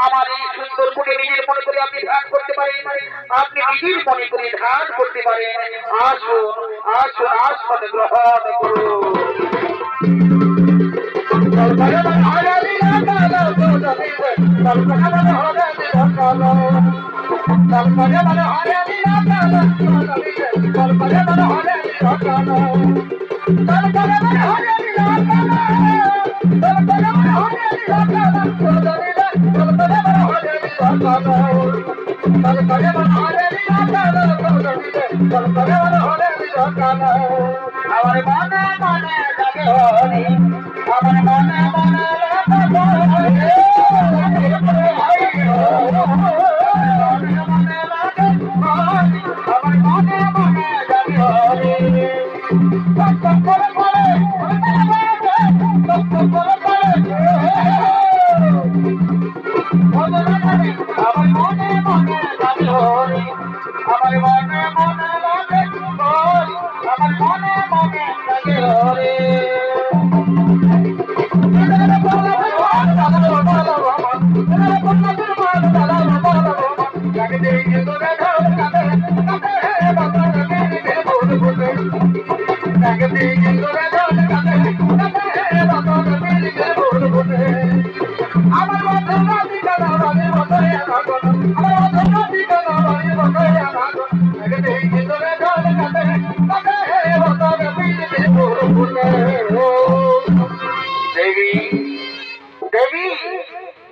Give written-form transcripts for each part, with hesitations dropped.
আমার এই সুন্দর করে নিজের মনে করে আপনি ধ্যান করতে পারেন, আপনি নিজের মনে করে ধ্যান করতে পারেন। আসুন আসুন আসন গ্রহণ করুন। আমার মনে মনে জাগে হরি, আমার মনে মনে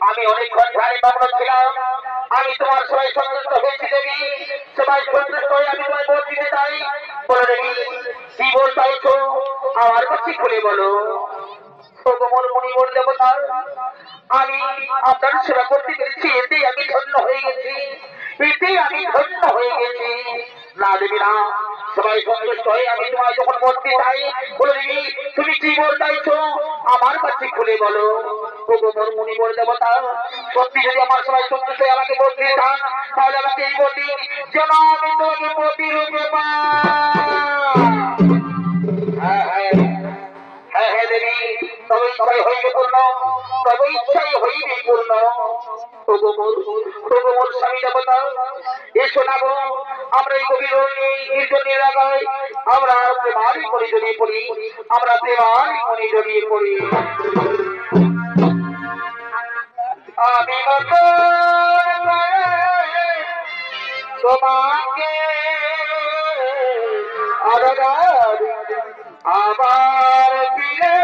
আমি অনেকক্ষণ ধ্যানে মগ্ন ছিলাম। আমি তোমার সবাই সন্তুষ্ট হয়েছি দেবী, সবাই সন্তুষ্ট হয়ে আমি তোমায় ভোট দিতে চাই। বলো দেবী কি বল চাইছো, আমার কাছে খুলে বলো। দেবতা, আমি আপনার সেবা করতে পেরেছি, এতেই আমি ধন্য হয়ে গেছি, এতেই আমি ধন্য হয়ে গেছি। না দেবী না, সবাই সন্তুষ্ট হয়ে আমি তোমায় যখন বলতে চাই, বলে দেবী তুমি কি বল চাইছো আমার কাছে খুলে বলো। মুনি বল দেবতা, সত্যি যদি আমার সবাই সন্তুষ্ট হয়ে আমাকে বলতে চান, তাহলে আমাকে এই বলতে যেন আমি তোমাকে প্রতিরূপে হ্যাঁ হ্যাঁ দেবী, তবে ইচ্ছাই হইবে পূর্ণ, তবে ইচ্ছাই হইবে পূর্ণ। স্বামী দেবতা এসো না গো, আমরা এই গভীর নির্জনের এলাকায় আমরা প্রেমারই মনে জড়িয়ে পড়ি, আমরা প্রেমারই মনে জড়িয়ে পড়ি। আমি তোমাকে আবার ফিরে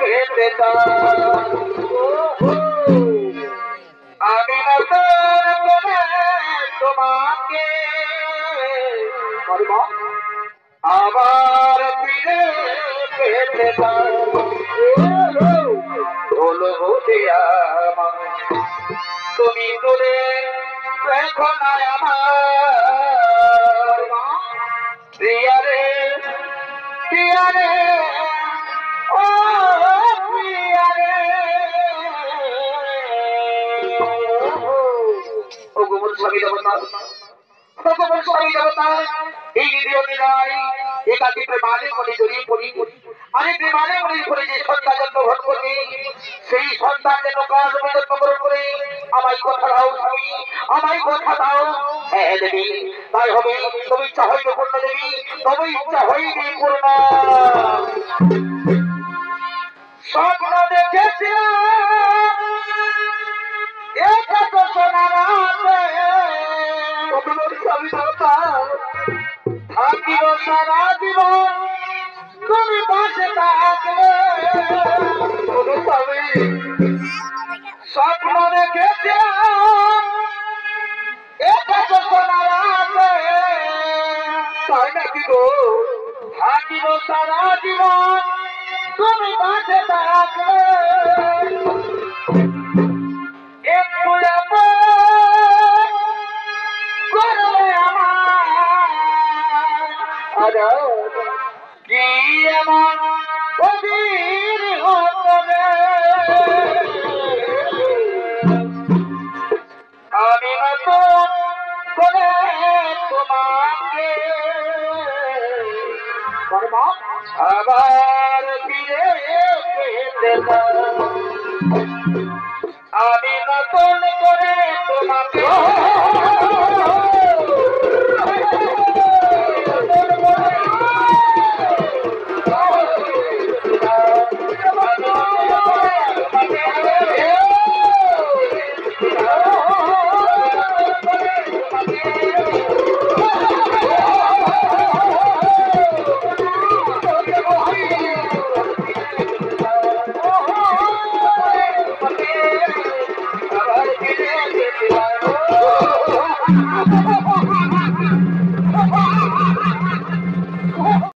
পেতে আমি তোমাকে আবার ফিরে পেতে হলো তুমি দূরে এখন আমার প্রিয়ারে প্রিয়ারে ও প্রিয়ারে। ও গোবর স্বামী দেবতা, এই নিরীহরাই একাকি প্রেমারে মনে জড়িয়ে পড়ি, আমি প্রেমারে মনে করে যে সন্তান জন্মগ্রহণ করবে, সেই সন্তান যেন কাল জন্মগ্রহণ করে আমায় কথা দাও স্বামী, আমায় কথা দাও। হ্যাঁ দেবী তাই হবে, তবে ইচ্ছা হইবে পূর্ণ দেবী, তবে ইচ্ছা হইবে পূর্ণ। স্বপ্ন দেখেছিলাম এটা তো সোনার থাকিব সারা জীবন তুমি পাশে থাকলে। স্বপ্ন দেখেছিলাম এটা তো সোনার তাই নাকি গো, থাকিব সারা জীবন তুমি পাশে থাকলে। কি এমন অধীর হতে আমি নতুন করে তোমাকে আবার ফিরে পেতে আমি নতুন করে তোমাকে